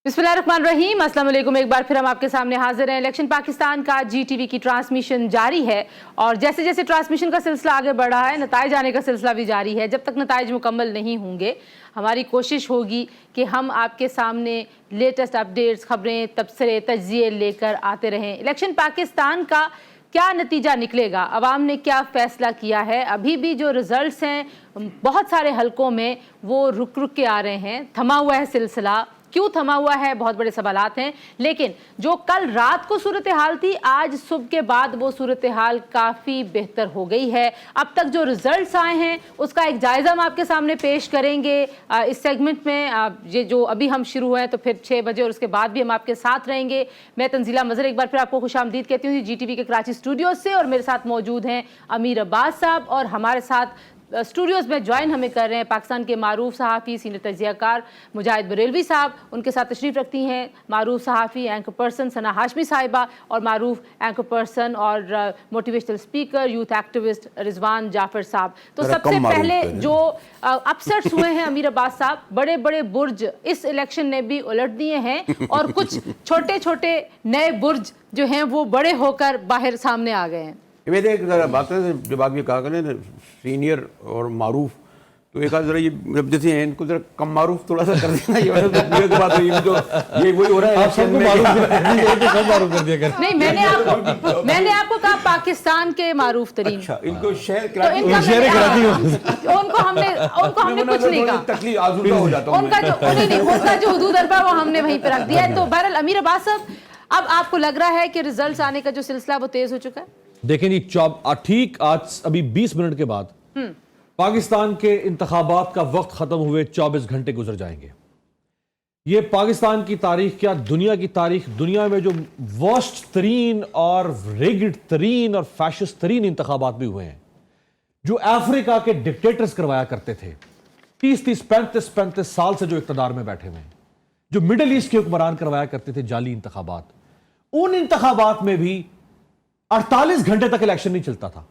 बिस्मिल्लाहिर्रहमानिर्रहीम, अस्सलाम वालेकुम। एक बार फिर हम आपके सामने हाजिर हैं। इलेक्शन पाकिस्तान का GTV की ट्रांसमिशन जारी है और जैसे जैसे ट्रांसमिशन का सिलसिला आगे बढ़ रहा है, नताइज आने का सिलसिला भी जारी है। जब तक नताइज मुकम्मल नहीं होंगे, हमारी कोशिश होगी कि हम आपके सामने लेटेस्ट अपडेट्स, खबरें, तबसरे, तज्जिए लेकर आते रहें। इलेक्शन पाकिस्तान का क्या नतीजा निकलेगा, अवाम ने क्या फ़ैसला किया है, अभी भी जो रिज़ल्ट्स हैं बहुत सारे हलकों में वो रुक रुक के आ रहे हैं। थमा हुआ है सिलसिला, क्यों थमा हुआ है, बहुत बड़े सवालात हैं। लेकिन जो कल रात को सूरत हाल थी, आज सुबह के बाद वो सूरत हाल काफ़ी बेहतर हो गई है। अब तक जो रिजल्ट्स आए हैं उसका एक जायज़ा हम आपके सामने पेश करेंगे इस सेगमेंट में। ये जो अभी हम शुरू हुए हैं तो फिर 6 बजे और उसके बाद भी हम आपके साथ रहेंगे। मैं तंजीला मज़हर एक बार फिर आपको खुशामदीद कहती हूँ GTV के कराची स्टूडियो से, और मेरे साथ मौजूद हैं अमीर अब्बास साहब, और हमारे साथ स्टूडियोज़ में ज्वाइन हमें कर रहे हैं पाकिस्तान के मारूफ सहाफ़ी, सीनियर तज्ज़ियाकार मुजाहिद बरेलवी साहब। उनके साथ तशरीफ़ रखती हैं मारूफ सहाफ़ी, एंकर पर्सन सना हाशमी साहिबा, और मारूफ एंकर पर्सन और motivational speaker, youth activist Rizwan Jafar साहब। तो सबसे पहले जो अपसेट्स हुए हैं अमीर अब्बास साहब, बड़े बड़े बुर्ज इस इलेक्शन ने भी उलट दिए हैं और कुछ छोटे छोटे नए बुर्ज जो हैं वो बड़े होकर बाहर सामने आ गए हैं। मेरे एक बात है, जब आप ये कहा करें ना सीनियर और मारूफ, तो एक ज़रा ये जैसे हैं इनको ज़रा कम मारूफ थोड़ा सा कर देना। ये बात है, ये वही हो रहा है, आप सबको मारूफ कर दिया कर। नहीं, मैंने आपको कहा पाकिस्तान के मारूफ तरीन। अच्छा, इनको शहर उनको हमने कुछ नहीं कहा, तकलीफ आज़ूदा हो जाता है उनका जो हुदूद अरबा वो हमने वहीं पर रख दिया है। तो बहरहाल अमीर अब्बास साहब, अब आपको लग रहा है कि रिजल्ट्स आने का जो सिलसिला वो तेज हो चुका है? देखें जी, ठीक आज अभी 20 मिनट के बाद पाकिस्तान के इंतखाबात का वक्त खत्म हुए 24 घंटे गुजर जाएंगे। ये पाकिस्तान की तारीख, क्या दुनिया की तारीख, दुनिया में जो वर्स्ट तरीन और रेगिड तरीन और फैशिस्ट तरीन इंतखाबात भी हुए हैं, जो अफ्रीका के डिक्टेटर्स करवाया करते थे 30-30, 35-35 साल से जो इक़्तिदार में बैठे हुए हैं, जो मिडल ईस्ट के हुक्मरान करवाया करते थे जाली इंतखाबात, उन इंतखाबात में भी 48 घंटे तक इलेक्शन नहीं चलता था।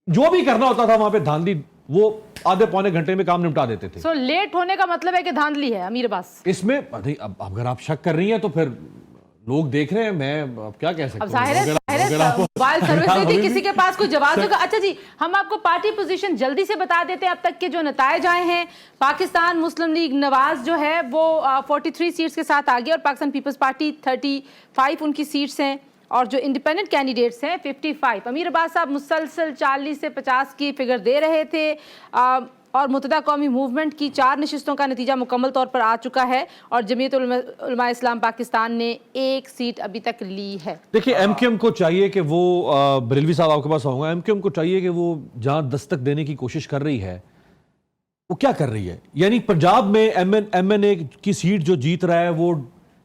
जो भी करना होता था वहां पे धांधली, वो आधे पौने घंटे में काम निपटा देते थे। लेट होने का मतलब है कि धांधली है अमीर अब्बास इसमें। अब अगर आप शक कर रही हैं तो फिर लोग देख रहे हैं, मैं अब क्या कह सकता हूं। मोबाइल सर्विस नहीं थी, किसी के पास कोई जवाब होगा। अच्छा जी, हम आपको पार्टी पोजीशन जल्दी से बता देते हैं। अब तक के जो नताइज आए हैं, पाकिस्तान मुस्लिम लीग नवाज जो है वो 43 सीट्स के साथ आ गई, और पाकिस्तान पीपल्स पार्टी 35 उनकी सीट्स हैं, और जो इंडिपेंडेंट कैंडिडेट्स हैं 55। अमीर अब्बास साहब मुसलसल 40 से 50 की फिगर दे रहे थे, और मुत्तहदा कौमी मूवमेंट की 4 नशिस्तों का नतीजा मुकम्मल तौर पर आ चुका है, और जमीयत उलमा इस्लाम पाकिस्तान ने 1 सीट अभी तक ली है। देखिए, MQM को चाहिए कि वो, बरेलवी साहब आपके पास आऊँगा, MQM को चाहिए कि वो जहाँ दस्तक देने की कोशिश कर रही है वो क्या कर रही है। यानी पंजाब में MNA की सीट जो जीत रहा है वो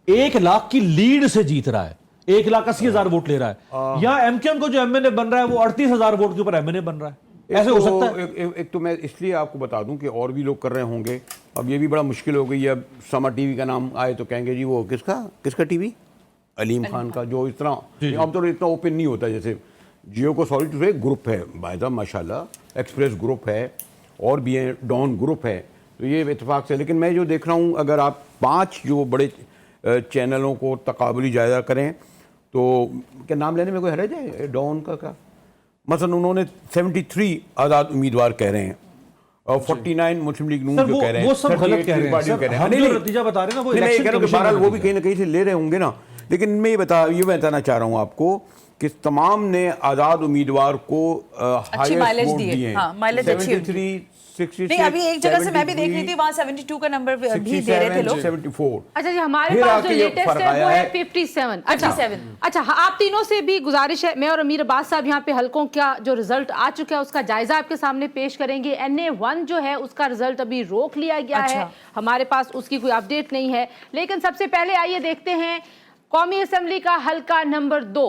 1 लाख की लीड से जीत रहा है, 1,80,000 वोट ले रहा है। या MQM को जो MNA बन रहा है वो 38,000 वोट के ऊपर MNA बन रहा है। ऐसे हो सकता है? एक तो मैं इसलिए आपको बता दूं कि और भी लोग कर रहे होंगे। अब ये भी बड़ा मुश्किल हो गई है। अब समा टीवी का नाम आए तो कहेंगे जी वो किसका टीवी, अलीम खान का, जो इस तरह आमतौर इतना ओपन नहीं होता। जैसे जियो को सॉरी टू से ग्रुप है बायदा माशाल्लाह, एक्सप्रेस ग्रुप है, और भी है, डॉन ग्रुप है, तो ये इत्तेफाक से। लेकिन मैं जो देख रहा हूँ, अगर आप 5 जो बड़े चैनलों को तकाबुली जायजा करें तो क्या नाम लेने में कोई हर्ज है? डॉन का मसलन उन्होंने 73 आज़ाद उम्मीदवार कह रहे हैं, और 49 मुस्लिम लीग नून जो कह रहे हैं, वो सब गलत कह रहे हैं। हम जो नतीजा बता रहे हैं ना, वो इलेक्शन कमीशन वो भी कहीं ना कहीं से ले रहे होंगे ना। लेकिन मैं ये बताना चाह रहा हूँ आपको कि तमाम ने आज़ाद उम्मीदवार को हाईएस्ट वोट दिए हैं। 73, नहीं, अभी एक जगह से मैं भी देख रही थी, वहाँ 72 का नंबर भी दे रहे थे लोग। 74। अच्छा जी, हमारे पास जो लेटेस्ट है वो है 57। अच्छा, आप तीनों से भी गुजारिश है, मैं और अमीर अब्बास साहब यहाँ पे हलकों का जो रिजल्ट आ चुका है उसका जायजा आपके सामने पेश करेंगे। NA1 जो है उसका रिजल्ट अभी रोक लिया गया है, हमारे पास उसकी कोई अपडेट नहीं है। लेकिन सबसे पहले आइए देखते हैं कौमी असेंबली का हल्का नंबर 2।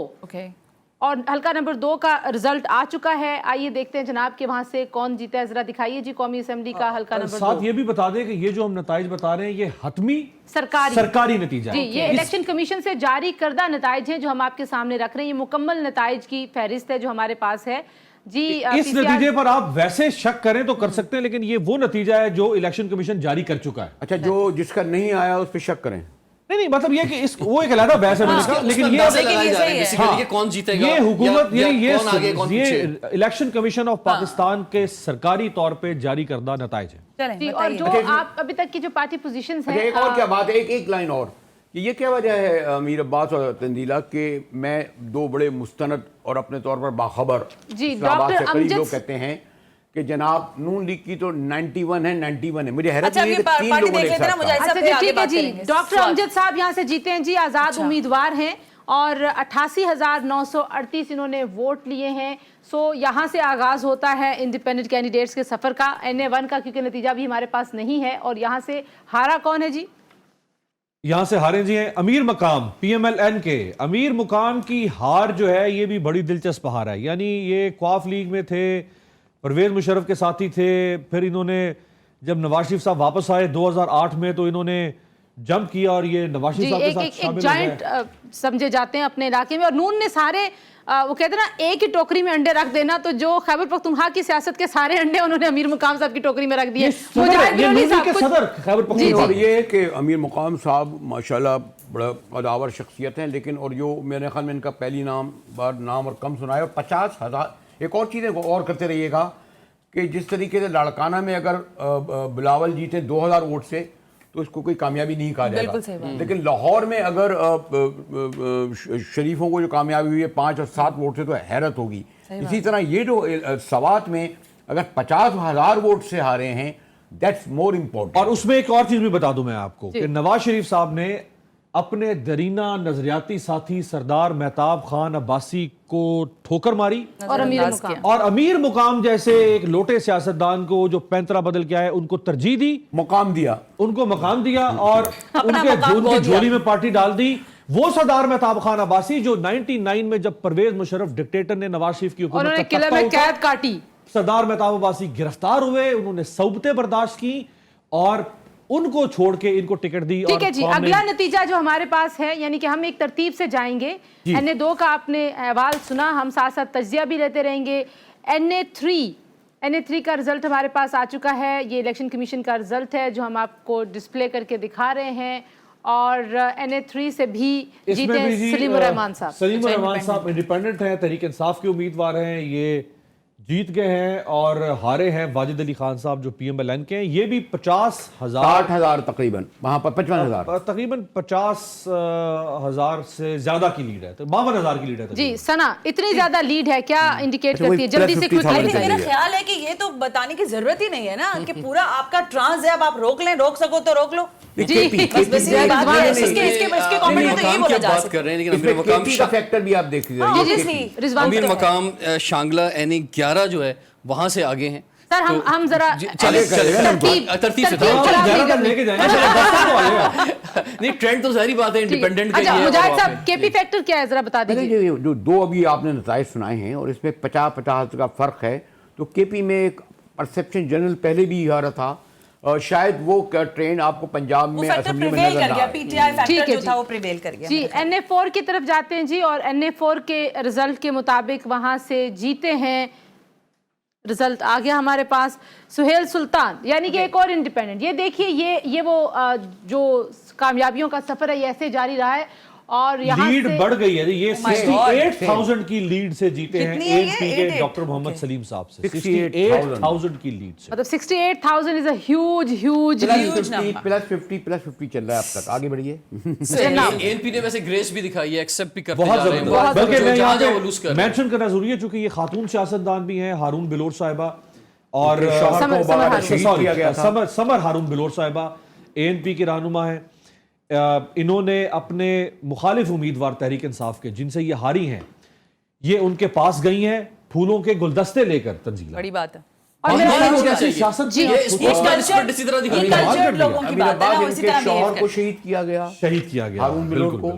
और हल्का नंबर 2 का रिजल्ट आ चुका है। आइए देखते हैं जनाब के वहां से कौन जीता है, जरा दिखाइए जी कौमी असेंबली का हल्का नंबर 2। साथ ये भी बता दें कि ये जो हम नताइज बता रहे हैं ये हतमी सरकारी नतीजा है। ये इलेक्शन कमीशन से जारी करदा नताइज हैं जो हम आपके सामने रख रहे हैं। ये मुकम्मल नताइज की फहरिस्त है जो हमारे पास है जी। इस नतीजे पर आप वैसे शक करें तो कर सकते हैं, लेकिन ये वो नतीजा है जो इलेक्शन कमीशन जारी कर चुका है। अच्छा, जो जिसका नहीं आया उस पर शक करें? نہیں مطلب یہ کہ وہ ایک علیحدہ بحث ہے میں نے کہا، لیکن یہ کون جیتے گا، یہ حکومت یعنی کون آگے کون یہ پیچھے۔ الیکشن کمیشن آف پاکستان کے سرکاری طور پہ جاری کردہ نتائج ہیں جی، اور جو آپ ابھی تک کی جو پارٹی پوزیشنز ہیں، ایک اور کیا بات ہے، ایک لائن اور، یہ کیا وجہ ہے امیر عباس اور تندیلہ کہ میں دو بڑے مستند اور اپنے طور پر باخبر صحابات سے قریب لوگ کہتے ہیں کہ جناب نون لیگ کی تو 91 ہے، مجھے حیرت یہ ہے کہ تین لوگوں نے ایک ساتھ کہا۔ اچھا جی ٹھیک ہے جی، ڈاکٹر امجد صاحب یہاں سے جیتے ہیں جی، آزاد امیدوار ہیں اور 88,938 انہوں نے ووٹ لیے ہیں۔ سو یہاں سے آغاز ہوتا ہے انڈیپینڈنٹ کینڈیڈیٹس کے سفر کا، NA1 کا، کیونکہ نتیجہ بھی ہمارے پاس نہیں ہے۔ اور یہاں سے ہارا کون ہے جی؟ یہاں سے ہارے جی ہیں امیر مقام PMLN کے۔ امیر مقام کی ہار جو ہے یہ بھی بڑی دلچسپ ہار ہے، یعنی یہ قواف لیگ میں تھے، پرویز مشرف کے ساتھی تھے، پھر انہوں نے جب نواز شریف صاحب واپس آئے 2008 میں تو انہوں نے جمپ کیا اور یہ نواز شریف صاحب کے ساتھ شامل ہو گئے۔ ایک جائنٹ سمجھے جاتے ہیں اپنے علاقے میں، اور نون نے سارے وہ کہتے ہیں نا ایک ہی ٹوکری میں انڈے رکھ دینا، تو جو خیبر پختونخوا کی سیاست کے سارے انڈے انہوں نے امیر مقام صاحب کی ٹوکری میں رکھ دیے۔ اور یہ ہے کہ امیر مقام صاحب ماشاءاللہ بڑا قداور شخصیت ہیں، لیکن اور جو میرے خیال میں ان کا پہلی نام اور کم سنا ہے، اور 50,000 ایک اور چیزیں غور کرتے رہیے گا کہ جس طریقے سے لاڑکانہ میں اگر بلاول جیتے 2,000 ووٹ سے تو اس کو کوئی کامیابی نہیں کہا جائے گا، لیکن لاہور میں اگر شریفوں کو جو کامیابی ہوئی ہے 5 اور 7 ووٹ سے تو حیرت ہوگی۔ اسی طرح یہ جو سوات میں اگر 50,000 ووٹ سے ہارے ہیں، دیٹس مور امپورٹنٹ۔ اور اس میں ایک اور چیز بھی بتا دوں میں آپ کو کہ نواز شریف صاحب نے اپنے درینہ نظریاتی ساتھی سردار مہتاب خان عباسی کو ٹھوکر ماری، اور امیر مقام جیسے ایک لوٹے سیاستدان کو جو پینترا بدل کے آئے ان کو ترجیح دی، مقام دیا اور ان کے جھولی میں پارٹی ڈال دی۔ وہ سردار مہتاب خان عباسی جو 99 میں جب پرویز مشرف ڈکٹیٹر نے نواز شریف کی حکومت کا قلعے میں قید کاٹی، سردار مہتاب عباسی گرفتار ہوئے، انہوں نے صعوبتیں برداشت کی اور ان کو چھوڑ کے ان کو ٹکٹ دی۔ ٹھیک ہے جی، اگلا نتیجہ جو ہمارے پاس ہے، یعنی کہ ہم ایک ترتیب سے جائیں گے۔ NA2 کا آپ نے احوال سنا، ہم ساتھ ساتھ تجزیہ بھی لیتے رہیں گے۔ NA3 کا رزلٹ ہمارے پاس آ چکا ہے، یہ الیکشن کمیشن کا رزلٹ ہے جو ہم آپ کو ڈسپلے کر کے دکھا رہے ہیں۔ اور NA3 سے بھی جیتے ہیں سلیم الرحمان صاحب۔ سلیم الرحمان صاحب انڈیپینڈنٹ ہیں، تحریک انصاف کے امیدوار ہیں، یہ جیت گئے ہیں۔ اور ہارے ہیں واجد علی خان صاحب جو PMLN کے ہیں، یہ بھی 60,000 تقریباً، وہاں پر 55,000 تقریباً 50,000 سے زیادہ کی لیڈ ہے، 52,000 کی لیڈ ہے جی۔ سنا اتنی زیادہ لیڈ ہے، کیا انڈیکیٹ کرتی ہے؟ جلدی سے میرا خیال ہے کہ یہ تو بتانے کی ضرورت ہی نہیں ہے نا کہ پورا آپ کا ٹرانس ہے، اب آپ روک لیں، روک سکو تو روک لو۔ امیر مقام شانگلہ NA11 جو ہے وہاں سے آگے ہیں۔ سر ہم ذرا ترتیب سے نہیں، ٹرینڈ تو ظاہری بات ہے انڈیپینڈنٹ کا۔ مجاہد صاحب KP فیکٹر کیا ہے ذرا بتا دیجیے۔ جو دو ابھی آپ نے نتائج سنائے ہیں اور اس میں 50 کا فرق ہے، تو KP میں ایک پرسپشن جنرل پہلے بھی آ رہا تھا، شاید وہ ٹرینڈ آپ کو پنجاب میں اسمبلی میں نظر نہ آئے۔ جی NA4 کی طرف جاتے ہیں جی، اور NA4 کے رزلٹ کے مطابق وہاں سے جیتے ہیں، رزلٹ آ گیا ہمارے پاس، سہیل سلطان، یعنی کہ ایک اور انڈیپینڈنٹ۔ یہ دیکھیے یہ وہ جو کامیابیوں کا سفر ہے یہ ایسے جاری رہا ہے، اور یہاں لیڈ بڑھ گئی ہے۔ یہ 68,000 کی لیڈ سے جیتے ہیں ANP کے ڈاکٹر محمد سلیم صاحب سے، 68,000 کی لیڈ سے۔ مطلب 68,000 is a huge +50 چل رہا ہے اب تک، آگے بڑھیے۔ ANP نے ویسے گریس بھی دکھائی ہے، ایکسپٹ بھی کرتے بہت جا رہے ہیں، بلکہ میں یہاں پہ مینشن کرنا ضروری ہے چونکہ یہ خاتون سیاستدان بھی ہیں، ہارون بلور صاحبہ، اور سمر ہارون بلور صاحبہ ANP کے رہنما ہیں۔ انہوں نے اپنے مخالف امیدوار تحریک انصاف کے جن سے یہ ہاری ہیں، یہ ان کے پاس گئی ہیں پھولوں کے گلدستے لے کر تنزیلہ۔ بڑی بات ہے۔ شوہر کو شہید کیا گیا، ہارون بلور کو،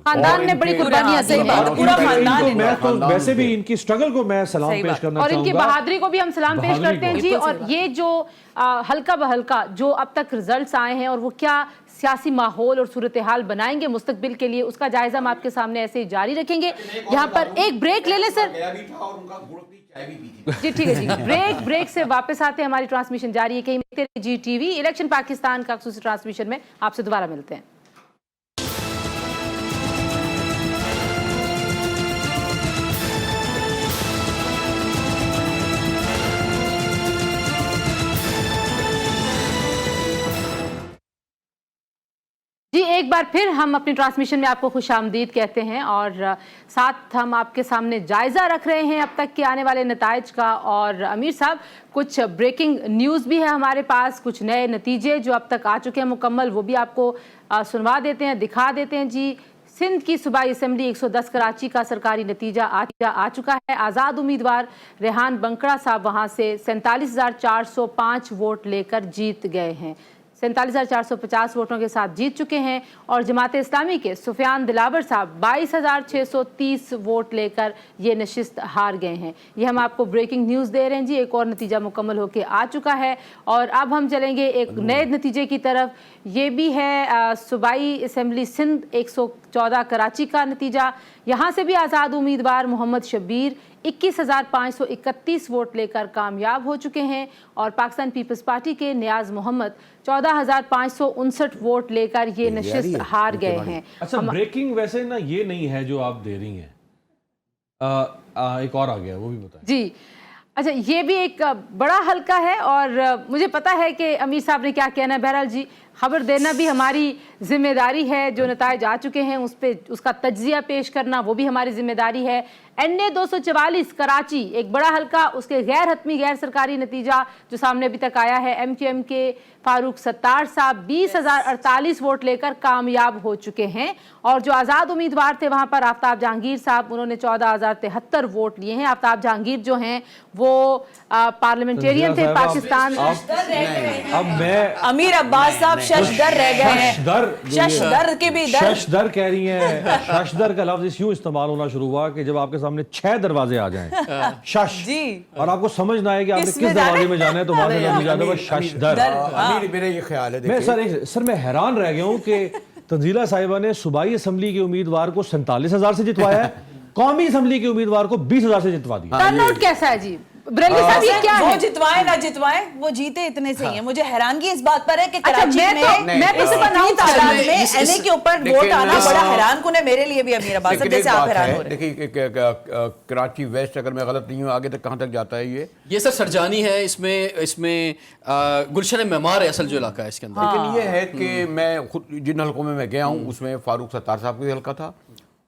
خاندان نے بڑی قربانیاں دی، میں تو ویسے بھی ان کی سٹرگل کو میں سلام پیش کرنا اور چاہوں ان کی گا، بہادری کو بھی ہم سلام پیش کرتے ہیں جی۔ اور یہ جو ہلکا بہلکا جو اب تک رزلٹس آئے ہیں اور وہ کیا سیاسی ماحول اور صورتحال بنائیں گے مستقبل کے لیے، اس کا جائزہ ہم آپ کے سامنے ایسے ہی جاری رکھیں گے۔ یہاں پر ایک بریک لے لیں سر جی، ٹھیک ہے جی، بریک سے واپس آتے ہیں، ہماری ٹرانسمیشن جاری ہے کہیں GTV الیکشن پاکستان کا خصوصی ٹرانسمیشن میں آپ سے دوبارہ ملتے ہیں۔ एक बार फिर हम अपनी ट्रांसमिशन में आपको खुशामदीद कहते हैं और साथ हम आपके सामने जायज़ा रख रहे हैं अब तक के आने वाले नताइज का। और अमीर साहब, कुछ ब्रेकिंग न्यूज़ भी है हमारे पास, कुछ नए नतीजे जो अब तक आ चुके हैं मुकम्मल, वो भी आपको सुनवा देते हैं, दिखा देते हैं जी। सिंध की सूबाई असम्बली 110 कराची का सरकारी नतीजा आ चुका है। आज़ाद उम्मीदवार रेहान बंकड़ा साहब वहाँ से 47,405 वोट लेकर जीत गए हैं, 47,450 वोटों के साथ जीत चुके हैं। और जमात इस्लामी के सुफियान दिलावर साहब 22,630 वोट लेकर ये नशिस्त हार गए हैं। ये हम आपको ब्रेकिंग न्यूज़ दे रहे हैं जी। एक और नतीजा मुकम्मल होकर आ चुका है और अब हम चलेंगे एक नए नतीजे की तरफ। ये भी है सूबाई असम्बली सिंध 114 कराची का नतीजा। यहाँ से भी आज़ाद उम्मीदवार मोहम्मद शब्बीर 21,531 वोट लेकर कामयाब हो चुके हैं और पाकिस्तान पीपल्स पार्टी के नियाज मोहम्मद 14,559 वोट लेकर ये नशिस्त हार गए हैं। अच्छा, ब्रेकिंग वैसे ना ये नहीं है जो आप दे रही हैं, एक और आ गया, वो भी बताएं जी। अच्छा, ये भी एक बड़ा हल्का है और मुझे पता है कि अमीर साहब ने क्या कहना है। बहरहाल जी, खबर देना भी हमारी जिम्मेदारी है। जो नताइज आ चुके हैं उस पे उसका तज्जिया पेश करना वो भी हमारी जिम्मेदारी है। NA 244 कराची एक बड़ा हल्का, उसके गैर हतमी गैर सरकारी नतीजा जो सामने अभी तक आया है, MQM के फारूक सत्तार साहब 20,048 वोट लेकर कामयाब हो चुके हैं। और जो आज़ाद उम्मीदवार थे वहाँ पर आफ्ताब जहांगीर साहब, उन्होंने 14,073 वोट लिए हैं। आफ्ताब जहांगीर जो हैं वो पार्लियामेंटेरियन थे पाकिस्तान। अब मैं अमीर अब्बास साहब शशदर रह गए हैं। शशदर के भी दर, शशदर कह रही हैं। शशदर का लफ्ज यूं इस्तेमाल होना शुरू हुआ कि जब आपके सामने 6 दरवाजे आ जाएं, शश जी, और आपको समझ ना आए कि आपने किस दरवाजे में जाना है, तो वहां से नतीजा आता है शशदर। मेरा ये ख्याल है, मैं सर मैं हैरान रह गया हूं कि तंजीला साहिबा ने सूबाई असम्बली के उम्मीदवार को 47,000 से जितवाया है, कौमी असम्बली के उम्मीदवार को 20,000 से जितवा दिया। टर्नआउट कैसा है जी बरेली साहब, ये क्या वो है? जितवाए ना जितवाए, वो जीते इतने से ही है। मुझे हैरानगी इस बात पर है कि कराची मैं तो इस बनाऊं तादाद में NA के ऊपर वोट आना बड़ा हैरान कुन है मेरे लिए भी। अमीर अब्बास साहब, जैसे आप हैरान हो रहे हैं। देखिए, कराची वेस्ट, अगर मैं गलत नहीं हूँ, आगे तक कहाँ तक जाता है ये सर सरजानी है, इसमें गुलशन मेमार है असल जो इलाका है इसके अंदर। लेकिन ये है कि मैं खुद जिन हलकों में मैं गया हूँ उसमें फारूक सत्तार साहब का भी हल्का था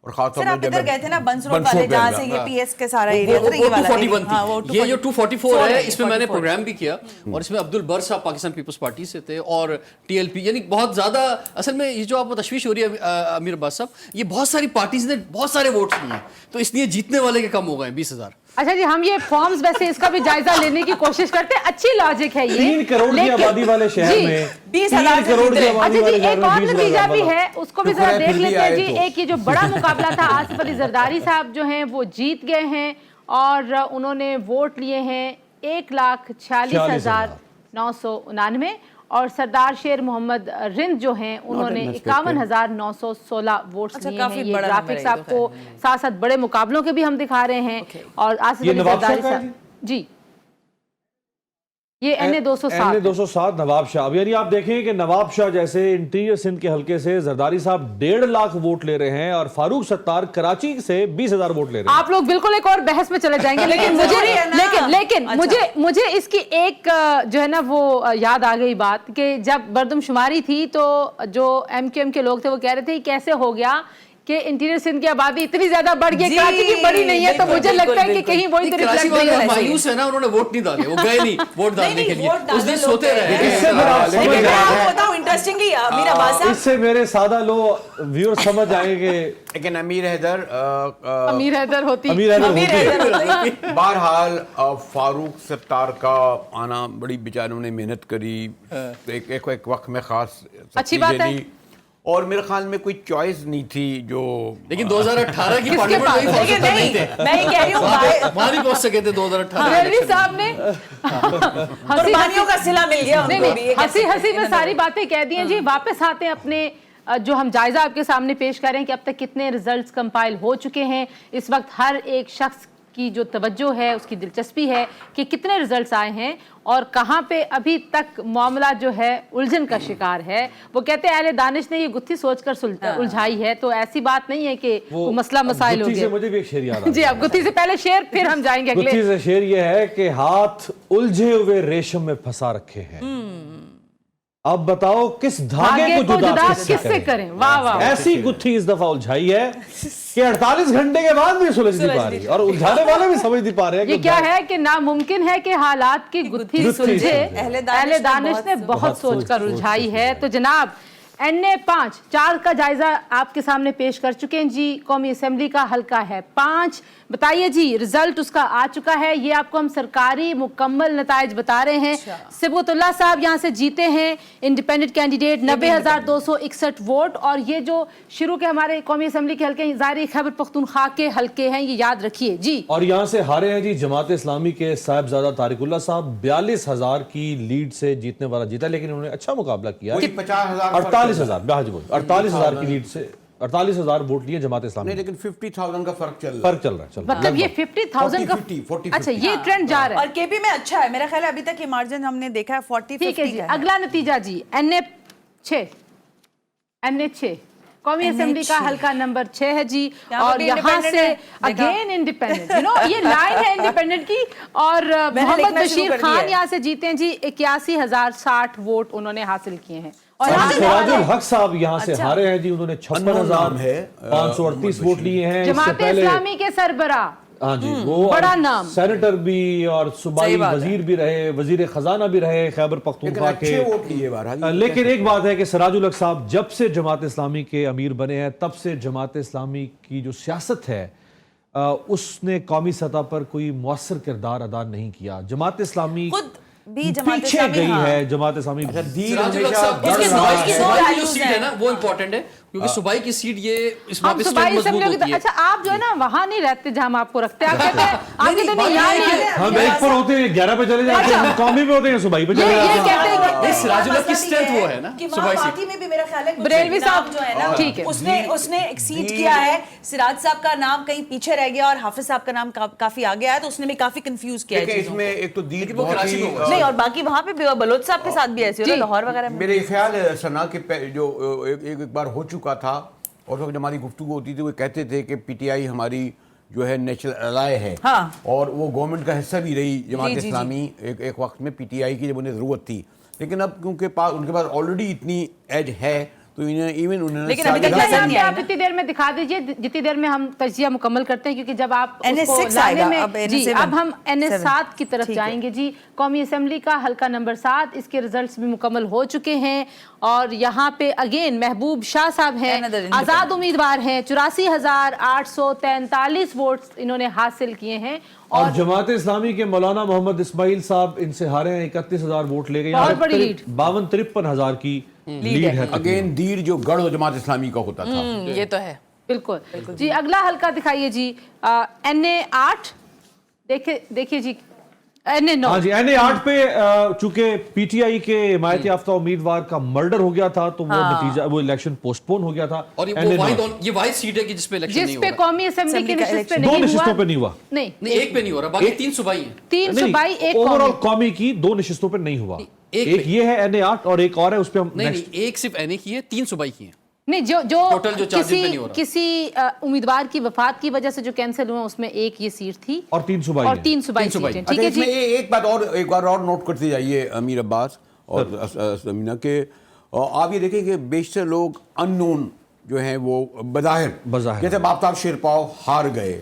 और खासतौर सर आप इधर गए थे ना बंस रोड वाले, जहाँ से ये PS के सारा एरिया था, ये वाला 241 हाँ, वो थी। ये जो 244 है, इसमें मैंने 244 प्रोग्राम भी किया और इसमें अब्दुल बर साहब पाकिस्तान पीपल्स पार्टी से थे और TLP, यानी बहुत ज्यादा। असल में ये जो आपको तशवीश हो रही है अमीर अब्बास साहब, ये बहुत सारी पार्टीज ने बहुत सारे वोट लिए हैं, तो इसलिए जीतने वाले के कम हो गए 20,000। अच्छा जी, हम ये फॉर्म्स वैसे इसका भी जायजा लेने की कोशिश करते हैं। अच्छी लॉजिक है ये। 3 करोड़ की आबादी वाले शहर में 20,000 करोड़ की आबादी अच्छा वाले जी, शहर एक में और 20,000 नतीजा भी है, उसको भी जरा देख लेते हैं जी। तो। एक ये जो बड़ा मुकाबला था, आसिफ अली जरदारी साहब जो हैं वो जीत गए हैं और उन्होंने वोट लिए हैं 1,46,999 और सरदार शेर मोहम्मद रिंद जो हैं उन्होंने 51,916 वोट्स लिए हैं। ये ग्राफिक्स आपको साथ साथ बड़े मुकाबलों के भी हम दिखा रहे हैं। और आसिफ अली जरदारी साहब जी, ये NA 207 नवाब शाह। अब यानी आप देखें कि नवाब शाह जैसे इंटीरियर सिंध के हल्के से जरदारी साहब 1.5 लाख वोट ले रहे हैं और फारूक सत्तार कराची से 20,000 वोट ले रहे हैं। आप लोग बिल्कुल एक और बहस में चले जाएंगे, लेकिन मुझे इसकी एक जो है ना वो याद आ गई बात कि जब मरदमशुमारी थी तो जो MQM के लोग थे वो कह रहे थे कैसे हो गया कि इंटीरियर सिंध की आबादी इतनी ज्यादा बढ़ गई, कराची की बड़ी नहीं है। तो मुझे लगता है कि कहीं वही कराची वाले मायूस है ना, उन्होंने वोट नहीं डाले, वो गए नहीं वोट डालने के लिए, उस दिन सोते रहे। इंटरेस्टिंग ही अमीर अब्बास साहब, इससे मेरे सादा लोग व्यूअर समझ आएंगे। लेकिन अमीर हैदर होती बहरहाल फारूक सत्तार का आना, बड़ी बेचारों ने मेहनत करी, एक वक्त में खास अच्छी बात है। और मेरे ख्याल में कोई चॉइस नहीं थी जो, लेकिन 2018 की पार्लियामेंट में मैं कह रही हूँ वहां भी पहुंच सके थे 2018 साहब ने कुर्बानियों का सिला मिल गया उनको भी। हंसी हंसी में सारी बातें कह दी हैं जी। वापस आते हैं अपने जो हम जायजा आपके सामने पेश करें कि अब तक कितने रिजल्ट्स कंपाइल हो चुके हैं। इस वक्त हर एक शख्स की जो तवज्जो है, उसकी दिलचस्पी है कि कितने रिजल्ट्स आए हैं और कहाँ पे अभी तक मामला जो है उलझन का शिकार है। वो कहते हैं अहले दानिश ने ये गुत्थी सोचकर उलझाई है, तो ऐसी बात नहीं है कि वो मसला मसाइल हो गया। मुझे भी एक शेर याद आ जी, अब गुत्थी से पहले शेर, फिर हम जाएंगे अगले। गुत्थी से शेर ये है कि हाथ उलझे हुए रेशम में फंसा रखे हैं, अब बताओ किस धागे आगे को को जुदा जुदा किससे किससे करें? वाह वाह। ऐसी गुत्थी इस दफा उलझाई है कि 48 घंटे के बाद भी सुलझ नहीं पा रही, और उलझाने वाले भी समझ नहीं पा रहे हैं ये कि क्या है कि नामुमकिन है कि हालात की गुत्थी गुत्थी सुलझे। सुलझे। अहले दानिश ने बहुत सोचकर उलझाई है। तो जनाब NA 4 का जायजा आपके सामने पेश कर चुके हैं जी। कौमी असेंबली का हल्का है 5। बताइए जी, रिजल्ट उसका आ चुका है। ये आपको हम सरकारी मुकम्मल नताइज बता रहे हैं। सिबगतुल्लाह साहब यहाँ से जीते हैं, इंडिपेंडेंट कैंडिडेट, 90,261 वोट। और ये जो शुरू के हमारे कौमी असेंबली के हल्के ज़ाहिर खैबर पख्तूनख्वा के हल्के हैं, ये याद रखिए जी। और यहाँ से हारे हैं जी जमात इस्लामी के साहिबजादा तारिकुल्लाह साहब। 42,000 की लीड से जीतने वाला जीता, लेकिन उन्होंने अच्छा मुकाबला किया। 48,000 की लीड से 48,000 वोट लिए जमात इस्लामी। नहीं, लेकिन 50,000 का फर्क चल रहा है। मतलब ये 50,000 का 40, अच्छा, ये ट्रेंड जा रहा है। और केपी में अच्छा है मेरा ख्याल है, अभी तक ये मार्जिन हमने देखा है 40-50 ठीक है जी। का है। अगला नतीजा जी NA 6 कौमी असेंबली का हल्का नंबर 6 है जी। और यहाँ से अगेन इंडिपेंडेंट, ये लाइन है इंडिपेंडेंट की। और मोहम्मद बशीर खान यहाँ से जीते हैं जी। 81,060 वोट उन्होंने हासिल किए हैं। और सिराजुल हक साहब यहाँ से हारे हैं जी। उन्होंने 56,538 वोट लिए हैं। जमात इस्लामी के सरबराह, हाँ जी, वो बड़ा नाम, सेनेटर भी और सूबाई वजीर भी रहे, वजीर खजाना भी रहे खैबर पख्तूनख्वा के। वोट लिए बहरहाल। लेकिन एक बात है कि सिराजुल हक साहब जब से जमात इस्लामी के अमीर बने हैं, तब से जमात इस्लामी की जो सियासत है उसने कौमी सतह पर कोई मुअस्सर किरदार अदा नहीं किया। जमात इस्लामी भी जमात पीछे गई है। जमात इस्लामी सिराजुल हक साहब की जो सीट है ना वो इम्पोर्टेंट है, क्योंकि सूबाई की सीट ये इस हम सूबाई असेंबली की। अच्छा, आप जो है ना वहां नहीं रहते जहां हम आपको रखते हैं। आप कहते हैं आपके तो नहीं, यहाँ नहीं है। हम एक पर होते हैं, 11 पे चले जाते हैं, हम कौमी पे होते हैं, सूबाई पे चले ये जाते हैं। कहते हैं नहीं, सिराजुल हक की स्ट्रेंथ वो है ना कि सूबाई वहाँ सीट। बाकी में भी मेरा ख्याल है कुछ बरेलवी साहब नाम जो है ना, ठीक है, उसने एक्सीड किया है। सिराज साहब का नाम कहीं पीछे रह गया और हाफिज साहब का नाम काफी आगे आया, तो उसने भी काफी कंफ्यूज किया है। इसमें एक तो दीद वो कराची में होगा। नहीं, और बाकी वहाँ पे बलोच साहब के साथ भी ऐसे हो, लाहौर वगैरह में। मेरे ख्याल है सना के जो एक बार हो चुका था, और वक्त हमारी गुफ्तगू होती थी, वो कहते थे कि PTI हमारी जो है नेशनल अलाय है। हाँ। और वो गवर्नमेंट का हिस्सा भी रही जमात इस्लामी। एक वक्त में PTI की जब उन्हें ज़रूरत थी, लेकिन अब क्योंकि उनके पास ऑलरेडी इतनी एज है, तो उन्होंने लेकिन अभी तक ऐसा नहीं है। आप इतनी देर में दिखा दीजिए, जितनी देर में हम तजिया मुकम्मल करते हैं, क्योंकि जब आप NA उसको 6 लाने आएगा, में अब NA जी 7 अब हम NA 7 की तरफ ठीक है। जाएंगे जी। कौमी असेंबली का हल्का नंबर 7, इसके रिजल्ट्स भी मुकम्मल हो चुके हैं। और यहाँ पे अगेन महबूब शाह साहब हैं, आज़ाद उम्मीदवार हैं। 84,843 वोट्स इन्होंने हासिल किए हैं। और जमात इस्लामी के मौलाना मोहम्मद इस्माइल साहब इनसे हारे हैं, 31,000 वोट ले गए। बहुत बड़ी लीड, 52-53,000 की लीड है। अगेन दीर जो गढ़ जमात इस्लामी का होता था। ये तो है बिल्कुल जी। अगला हल्का दिखाइए जी। NA 8 देखिए जी। NA 9, हाँ जी, NA 8 पे चूंकि PTI के हिमायत याफ्ता उम्मीदवार का मर्डर हो गया था, तो वो नतीजा, वो इलेक्शन पोस्टपोन हो गया था। और ये वाहिद सीट है कि जिसपे इलेक्शन नहीं जिस हो पे रहा। कौमी असेंबली की नशिस्त पे दो नहीं हुआ। नशिस्तों पे नहीं हुआ। नहीं, नहीं, एक पे नहीं हो रहा, बाकी 3 सूबाई हैं। 3 सूबाई, एक ओवरऑल कौमी। कौमी की 2 नशिस्तों पे नहीं हुआ। एक ये है NA 8 और एक और है, उस पे हम नहीं, एक सिर्फ NA की है, 3 सूबाई की है। नहीं, जो टोटल जो चार्जेस पे नहीं हो रहा। किसी उम्मीदवार की वफात की वजह से जो कैंसिल हुआ, उसमें एक ये सीट थी और 3 सूबाई और हैं। 3 सूबाई सूबाई। सीटें। अच्छा, ठीक है जी। इसमें एक बार और नोट करते जाइए अमीर अब्बास और समीना के, आप ये देखें कि बेशतर लोग अननोन जो हैं वो बज़ाहिर, जैसे बाबताब शेरपाव हार गए,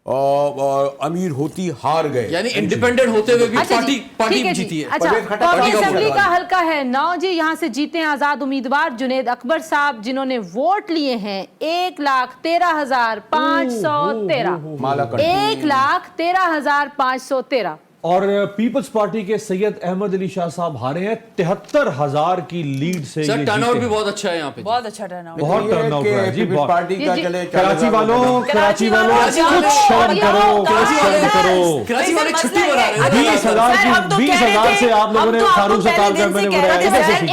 और अमीर होती हार गए, यानी इंडिपेंडेंट होते हुए भी अच्छा जी, पार्टी ठीक है जीती है। अच्छा, परवेज खट्टर कौमी पार्टी का असेंबली उम्मीदवार का हल्का है 9 जी। यहाँ से जीते हैं आजाद उम्मीदवार जुनेद अकबर साहब, जिन्होंने वोट लिए हैं 1,13,513। माला करती। 1,13,513। और पीपल्स पार्टी के सैयद अहमद अली शाह साहब हारे हैं 73,000 की लीड से। सर टर्नआउट भी बहुत अच्छा है यहाँ पे, बहुत अच्छा टर्नआउट, बहुत टर्नआउट है जी। पीपल्स पार्टी का चले कराची वालों कुछ शर्म करो। कराची वाले छुट्टी मना रहे हैं। 20,000 से आप लोगों ने फारूक सत्तार का मैंने बुलाया।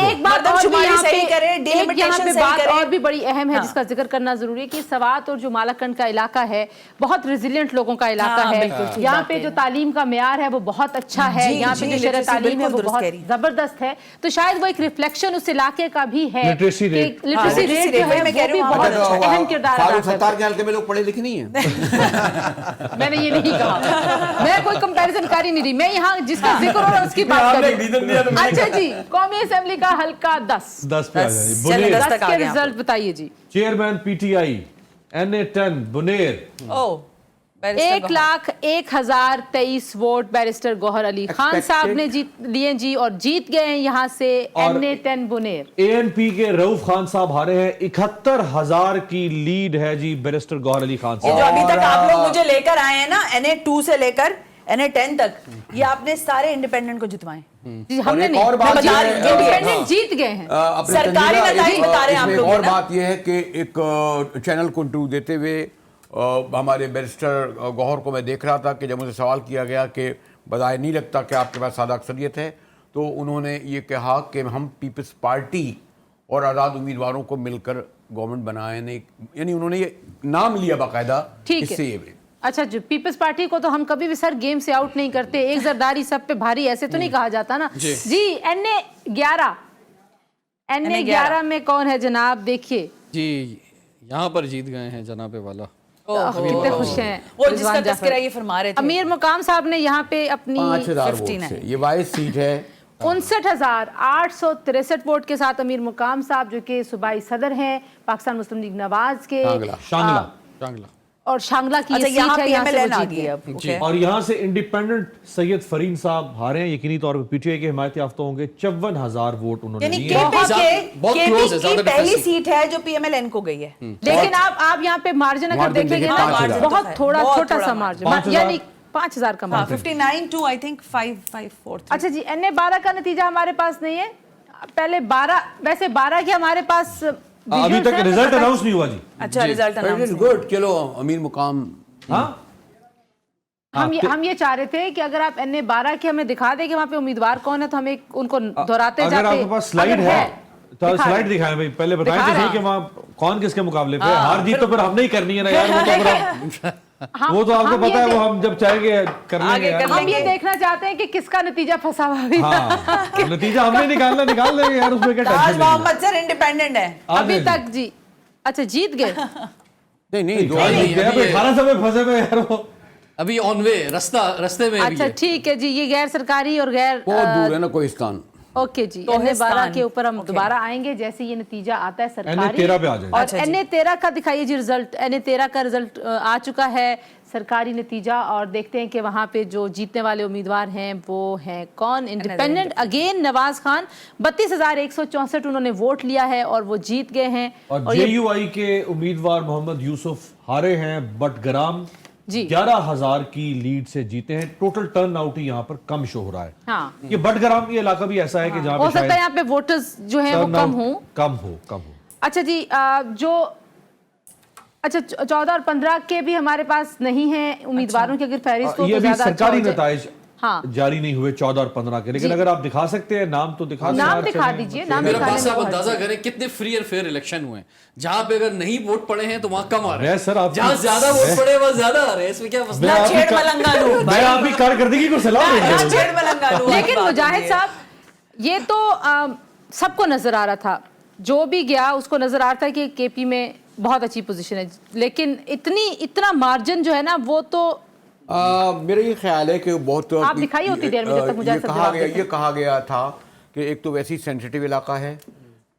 एक बात और भी यहाँ पे, सही करें, एक यहाँ पे delimitation सही बात करें। और भी बड़ी अहम है जिसका जिक्र करना जरूरी है कि सवात और जो मालाकंड का इलाका है बहुत रेजिलियंट लोगों का इलाका है। यहाँ पे जो तालीम का मेयार है वो वो बहुत अच्छा है, जी, यहाँ पे जी, जो शरह literacy तालीम है बिल्कुल वो दुरुस्त बहुत कह रही है। जबरदस्त है, तो शायद वो एक रिफ्लेक्शन उस इलाके का भी है। Literacy rate। Literacy literacy rate जो rate है मैं कह वो रही भी हूँ, बहुत अच्छा अहम किरदार अदा फारूक करता सत्तार के हल्के में लोग पढ़े लिखे नहीं हैं। है। मैंने ये नहीं कहा, मैं कोई कंपैरिजन कर ही नहीं रही, मैं यहाँ जिसका जिक्र हो रहा है उसकी बात कर रही हूँ। अच्छा जी, कौमी असेंबली का हल्का 10 10 पे आ जाइए। चले बुनेर 10 तक आ के गए रिजल्ट बताइए जी। चेयरमैन PTI NA10 बुनेर ओ 1,01,023 vote barrister Gohar Ali Khan Expected। साहब ने जीत लिए जी, और जीत गए हैं यहाँ से और NA10 बुनेर। ANP के रऊफ खान साहब हारे हैं। 71,000 की लीड है जी बैरिस्टर गौहर अली खान ये जो साहब। अभी तक आप लोग मुझे लेकर आए हैं ना NA2 से लेकर NA10 तक, ये आपने सारे इंडिपेंडेंट को जितवाए। जी, हमने एक नहीं, और बात मैं बता ये रही है, हूँ, इंडिपेंडेंट हाँ। जीत गए हैं। अपने सरकारी तंजीला, नताइज बता रहे हैं आप इसमें लोग और ना। बात यह है कि एक चैनल को इंटरव्यू देते हुए हमारे बैरिस्टर गौहर को मैं देख रहा था कि जब मुझे सवाल किया गया कि बताए नहीं लगता कि आपके पास सादा अक्सरियत है, तो उन्होंने ये कहा कि हम पीपल्स पार्टी और आज़ाद उम्मीदवारों को मिलकर गवर्नमेंट बनाने, यानी उन्होंने ये नाम लिया बाकायदा। ठीक इससे है। ये अच्छा जी, पीपल्स पार्टी को तो हम कभी भी सर गेम से आउट नहीं करते, एक जरदारी सब पे भारी ऐसे तो नहीं कहा जाता ना जी। NA11 में कौन है जनाब, देखिए जी यहाँ पर जीत गए हैं जनाबे वाला। कितने खुश हैं वो जिसका रिजवान जाफर। तस्करा ये फरमा रहे थे। अमीर मुकाम साहब ने यहाँ पे अपनी 5,000 वोट 59 से ये वाइस सीट है। 59,863 वोट के साथ अमीर मुकाम साहब, जो कि सूबाई सदर हैं पाकिस्तान मुस्लिम लीग नवाज के, शांगला शांगला और शांगला की अच्छा, ये यहाँ सीट है, पे यहाँ से MLN वो आ जीत गई गए। अब, okay। और यहाँ से इंडिपेंडेंट सैयद फरीन साहब हारे हैं। यकीनी तौर पर PTI के हिमायत याफ्ता होंगे। 54,000 वोट उन्होंने यानी लिए हैं। बहुत close है, KP ज्यादा की पहली difference सीट है जो PMLN को गई है। लेकिन आप यहाँ पे मार्जिन अगर मार्जिन देखेंगे देखिए, ना, 5,000 बहुत थोड़ा बहुत छोटा थोड़ा सा मार्जिन। मार्जिन, 5,000 यानी 5,000 का मार्जिन। 59 to I think 5,543। अच्छा जी, NA12 का नतीजा हमारे पास नहीं है, पहले 12, वैसे 12 के हमारे पास अभी visuals तक हैं, रिजल्ट तो पता- अनाउंस नहीं हुआ जी। अच्छा रिजल्ट अनाउंस गुड, चलो अमीर मुकाम। हाँ हम ये चाह रहे थे कि अगर आप NA12 के हमें दिखा दें कि वहाँ पे उम्मीदवार कौन है, तो हम एक उनको दोहराते अगर जाते। आपके पास स्लाइड अगर है तो दिखा स्लाइड दें। दिखाएं भाई, पहले बताएं दिखा तो रहे सही कि हैं। वहाँ कौन किसके मुकाबले पे है। हार जीत तो फिर हमने ही करनी है ना यार, वो तो फिर वो तो आपको हम ये पता है, वो देख- हम जब चाहेंगे कर आगे लेंगे यार। कर हम ये लेंगे। देखना चाहते हैं कि किसका नतीजा फंसा हुआ अभी। हाँ नतीजा हमने निकाल देंगे यार, उसमें क्या ताज टेंशन नहीं। मोहम्मद सर इंडिपेंडेंट है। अभी तक जी। अच्छा, जीत गए। नहीं नहीं, दो नहीं, अभी ये- 1800 में फंसे हुए यार वो। अभी ऑन वे रस्ते में अभी अच्छा है। ठीक है जी, ये गैर सरकारी और गैर बहुत दूर है ना कोहिस्तान। ओके जी। तोहिस्तान। NA12 के ऊपर हम दोबारा आएंगे जैसे ये नतीजा आता है सरकारी। NA13 पे आ जाएंगे। और अच्छा जी। NA13 का दिखाइए जी रिजल्ट। NA13 का रिजल्ट आ चुका है, सरकारी नतीजा, और देखते हैं कि वहाँ पे जो जीतने वाले उम्मीदवार हैं वो हैं कौन। इंडिपेंडेंट अगेन नवाज खान, 32,164 उन्होंने वोट लिया है और वो जीत गए हैं। और ये JUI के उम्मीदवार मोहम्मद यूसुफ हारे हैं, बटग्राम जी। 11,000 की लीड से जीते हैं। टोटल टर्न आउट ही यहाँ पर कम शो हो रहा है। हाँ, ये बटग्राम ये इलाका भी ऐसा है कि जहाँ हो पे सकता है शायद यहाँ पे वोटर्स जो हैं वो कम हों। कम हो। अच्छा जी, जो अच्छा 14 और 15 के भी हमारे पास नहीं है उम्मीदवारों की अगर फहरिस्त हो ये तो अभी ज्यादा अच्छा सरकारी हो जाए। नताइज हाँ। जारी नहीं हुए 14 और 15 के, लेकिन जी। अगर आप दिखा सकते हैं नाम तो दिखा नाम सकते दिखा हैं। दीजिए, नाम मेरा दिखाने पास में आप वो अंदाजा हर्ज है। करें कितने फ्री एंड फेयर इलेक्शन हुए हैं। जहां पे अगर नहीं वोट पड़े हैं तो वहां कम आ रहे मैं हैं, सर आपकी- जहां ज्यादा वोट पड़े हैं वहां ज्यादा आ रहे हैं। इसमें क्या मैं मसला है? आपकी छेड़ का- मलंगानू मैं आपकी कारकर्दगी को सलाह ना देंगे। छेड़ मलंगानू। लेकिन बात मुजाहिद होती है। साहब, ये तो सबको नजर आ रहा था, जो भी गया उसको नजर आ रहा था कि KP में बहुत अच्छी पोजीशन है, लेकिन इतना मार्जिन जो है ना वो तो मेरा ये ख्याल है कि बहुत आप दिखाइए उतनी देर में जब तक मुझे ये सब कहा जवाब गया देते ये कहा गया था कि एक तो वैसे ही सेंसिटिव इलाका है,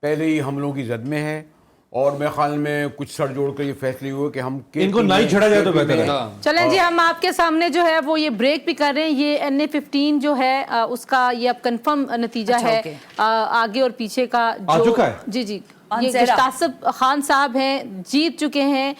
पहले ही हमलों की जद में है, और मेरे ख्याल में कुछ सर जोड़ कर ये फैसले हुए कि हम इनको नहीं छेड़ा जाए तो बेहतर है। हाँ। चलें जी, हम आपके सामने जो है वो ये ब्रेक भी कर रहे हैं। ये NA15 जो है उसका ये अब कंफर्म नतीजा अच्छा, है। ओके। आगे और पीछे का आ जो चुका है? जी जी, ये मानसेरा। गुस्तासिब खान साहब हैं, जीत चुके हैं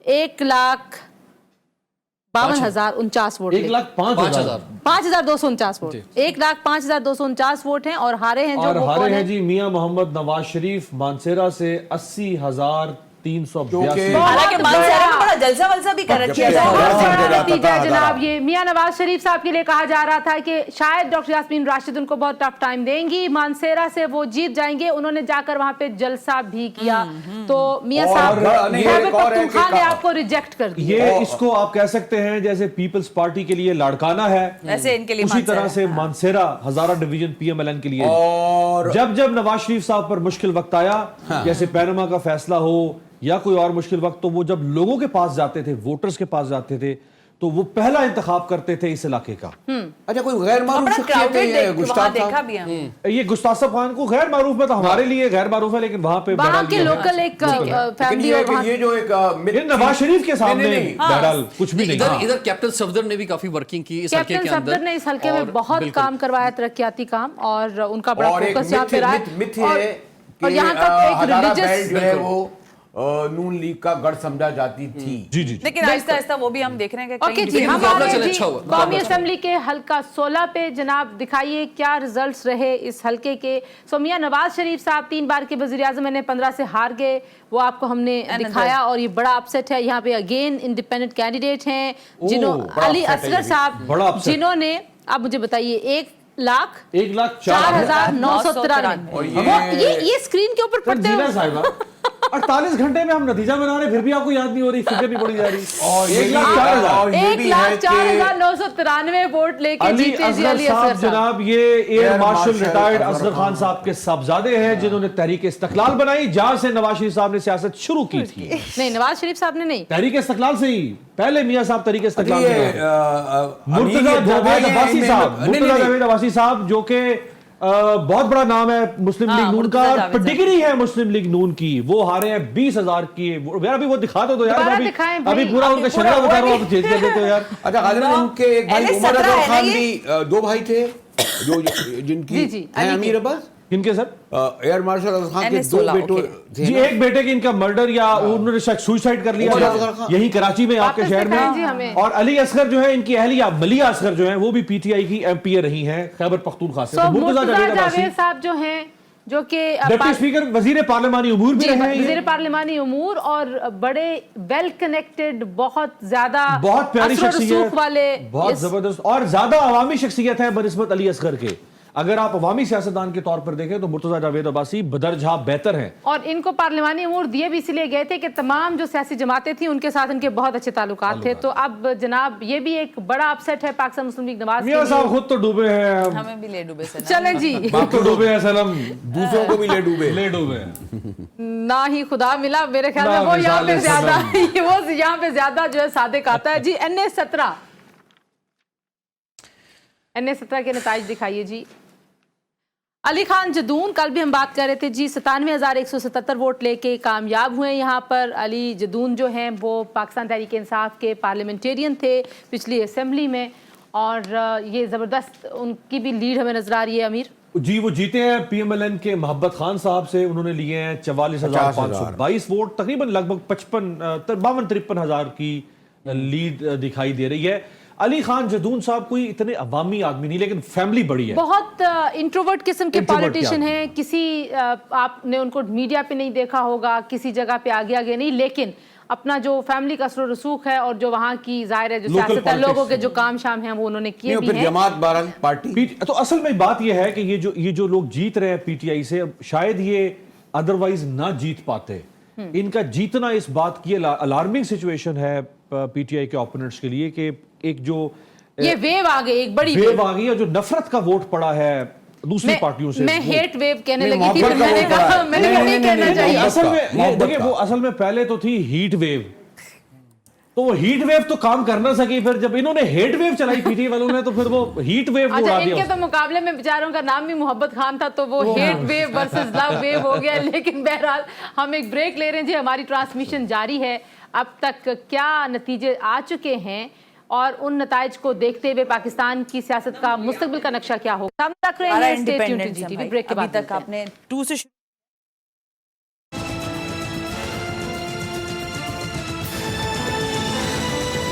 1,52,049 वोट। 1,05,000 5,249 वोट, 1,05,249 वोट हैं। और हारे हैं जो और वो हारे कौन हैं है? जी मियां मोहम्मद नवाज शरीफ मानसेरा से 80,382। जो कि- हालांकि बहुत मानसेरा में बड़ा। बड़ा जलसा वलसा भी कर रखी है। जब बहुत जब बड़ा जाता नतीजा था, जनाब। ये मियां नवाज शरीफ साहब के लिए कहा जा रहा था कि शायद डॉक्टर यास्मीन राशिद उनको बहुत टफ टाइम देंगी, मानसेरा से वो जीत जाएंगे। उन्होंने जाकर वहां पे जलसा भी किया, तो मियां साहब खैबर पख्तूनख्वा ने आपको रिजेक्ट कर दिया। ये इसको आप कह सकते हैं जैसे पीपल्स पार्टी के लिए लाड़काना है, वैसे इनके लिए उसी तरह मानसेरा से है। मानसेरा हजारा डिवीजन पीएमएलएन के लिए। और जब जब नवाज शरीफ साहब पर मुश्किल वक्त आया, जैसे पैनमा का फैसला हो या कोई और मुश्किल वक्त, तो वो जब लोगों के पास जाते थे, वोटर्स के पास जाते थे, तो वो पहला इंतखाब करते थे इस इलाके का। अच्छा, कोई गैर मारूफ बड़ा शख्सियत है क्राउडेड ये गुस्ताख देखा साहब? भी है। ये गुस्ताख खान को गैर मारूफ में तो हमारे लिए गैर मारूफ है, लेकिन वहां पे वहां बहरहाल के ये है। लोकल एक लेकिन फैमिली और वहां ये जो एक ये नवाज शरीफ के सामने बहरहाल कुछ भी नहीं। इधर इधर कैप्टन सफदर ने भी काफी वर्किंग की इस हल्के कैप्टन के अंदर। सफदर ने इस हल्के में और बहुत बिल्कुल। काम करवाया, तरक्याती काम, और उनका बड़ा और एक फोकस यहाँ पे रहा मिथ और है और कि यहाँ तक एक हजारा रिलीजियस बेल्ट जो है वो नून लीग का गढ़ समझा जाती थी। जी जी जी। लेकिन आहिस्ता आहिस्ता वो भी हम देख रहे हैं कि ओके कहीं जी, लेकिन हम मुकाबला आ रहे चल हैं अच्छा जी हुआ, कौमी मुकाबला अच्छा असेंबली के हल्का 16 पे। जनाब दिखाइए क्या रिजल्ट्स रहे इस हल्के के। सो मियां नवाज शरीफ साहब 3 बार के वजीर आजम, मैंने 15 से हार गए, वो आपको हमने दिखाया, और ये बड़ा अपसेट है। यहाँ पे अगेन इंडिपेंडेंट कैंडिडेट हैं बड़ा अली upset है असगर ये साहब, बड़ा upset। जिन्होंने, आप मुझे बताइए, 1,04,000 और ये स्क्रीन के ऊपर पढ़ते जीना हुए साहिबा 48 घंटे में हम नतीजा बना रहे, फिर भी आपको याद नहीं हो रही, फिक्र नहीं पड़ी जा रही। और ये 1,04,000 और ये भी है कि 1,04,993 वोट लेके अली जीते जी असगर अली साहब असगर साहब। जनाब, ये air marshal marshal retired Asghar Asghar Khan साहब के साहबजादे हैं, जिन्होंने तहरीक इस्तकलाल बनाई, जहां से नवाज शरीफ साहब ने सियासत शुरू की थी। नहीं, नवाज शरीफ साहब ने नहीं। तहरीक इस्तकलाल से ही पहले मियां साहब तहरीक इस्तकलाल ये में मुर्तजा जावेद अब्बासी साहब, मुर्तजा जावेद अब्बासी साहब, जो कि बहुत बड़ा नाम है मुस्लिम लीग नून मुर्तजा का, जावेद डिग्री है मुस्लिम लीग नून की, वो हारे हैं 20,000 की। यार अभी वो दिखा दो यार, दोबारा अभी दिखाएं भाई, अभी पूरा उनका पूरा शरीर बता हुआ रहा हूं, आप चेंज कर देते हो यार। अच्छा गालिबन उनके एक भाई LS उमर 17 अजहर है ना खान ये? भी, दो भाई थे जो जिनकी जी, जी, हैं अली अमीर के। अब्बास, किनके sir? Air marshal Asghar Khan के NS दो 16, बेटे ओके। थे जी, ना? एक बेटे की इनका मर्डर या उन्होंने शायद सुसाइड कर लिया उमर था, असगर खान। यही कराची में आपके वापस शहर दिखाएं जी में। हमें। और अली असगर जो है, इनकी अहलिया मलिया असगर जो है, वो भी पीटीआई की एमपीए रही हैं खैबर पख्तूनख्वा से। सो तो मुर्तजा मुर्तजा जावेद अब्बासी जावेद साहब जो हैं, जो कि डिप्टी स्पीकर वजीर पार्लिमानी उमूर भी जी, रहे हैं ये। वजीर पार्लिमानी उमूर, और बड़े वेल कनेक्टेड, बहुत ज्यादा बहुत प्यारी असर और रसूख शख्सियत वाले, बहुत जबरदस्त और ज्यादा अवामी शख्सियत है बनिस्बत अली असगर के। अगर आप अवामी सियासतदान के तौर पर देखें तो मुर्तजा जावेद अब्बासी बदरजा बेहतर हैं। और इनको पार्लिमानी उमूर दिए भी इसलिए गए थे कि तमाम जो सियासी जमातें थी उनके साथ इनके बहुत अच्छे ताल्लुकात थे। तो अब जनाब ये भी एक बड़ा अपसेट है पाकिस्तान मुस्लिम लीग नवाज के मियां साहब लिए। खुद तो डूबे हैं, हमें भी ले डूबे से ना। चलें जी, खुद तो डूबे हैं सनम, दूसरों को भी ले डूबे। ले डूबे हैं। ना ही खुदा मिला मेरे ख्याल में, ना वो यहाँ पे मिसाल ज्यादा वो यहाँ पे ज्यादा जो है सादिक आता है जी। NA-17 के नताइज दिखाइए जी। अली खान जदून, कल भी हम बात कर रहे थे जी, 97,177 वोट लेके कामयाब हुए यहाँ पर। अली जदून जो हैं वो पाकिस्तान तहरीक इंसाफ के पार्लियामेंटेरियन थे पिछली असेंबली में, और ये ज़बरदस्त उनकी भी लीड हमें नजर आ रही है। अमीर जी, वो जीते हैं पीएमएलएन के मोहब्बत खान साहब से, उन्होंने लिए हैं 44,522 वोट, तकरीबन लगभग 52-53 हजार की लीड दिखाई दे रही है। अली खान जदून साहब कोई इतने अवामी आदमी नहीं, लेकिन फैमिली बड़ी है, बहुत इंट्रोवर्ट किस्म के Introvert पॉलिटिशियन क्या? हैं। किसी आपने उनको मीडिया पे नहीं देखा होगा, किसी जगह पे आगे आगे नहीं, लेकिन अपना जो फैमिली का असर रसूख है और जो वहाँ की जाहिर है जो Local सियासत है, लोगों politics के जो काम शाम हैं वो उन्होंने किए नहीं, भी फिर हैं। जमात बहरहाल पार्टी। तो असल में बात यह है कि ये जो लोग जीत रहे हैं पीटीआई से, शायद ये अदरवाइज ना जीत पाते। इनका जीतना इस बात की अलार्मिंग सिचुएशन है पीटीआई के ओपोनेंट्स के लिए कि एक जो ये वेव आ गई, एक बड़ी वेव आ गई है, जो नफरत का वोट पड़ा है दूसरी पार्टियों से। मैं हेट वेव कहने नहीं, लगी थी, मोहब्बत फिर मैंने का कहा वोट मैंने है। कहा नहीं, नहीं कहना नहीं, चाहिए। नहीं, असल में मोहब्बत देखिए, का। वो असल में पहले तो थी हीट वेव, तो वो हीट वेव तो काम कर ना सकी, फिर जब इन्होंने हेट वेव चलाई पीटीआई वालों ने, तो फिर वो हीट वेव अच्छा, उड़ा इनके दिया। तो मुकाबले में बेचारों का नाम भी मोहब्बत खान था, तो वो hate wave versus love wave हो गया। लेकिन बहरहाल हम एक ब्रेक ले रहे हैं जी, हमारी ट्रांसमिशन जारी है। अब तक क्या नतीजे आ चुके हैं और उन नताइज को देखते हुए पाकिस्तान की सियासत का मुस्तकबिल का नक्शा क्या होगा, हम रख रहे हैं। Stay tuned to GTV। Break के बाद अभी तक आपने 2 से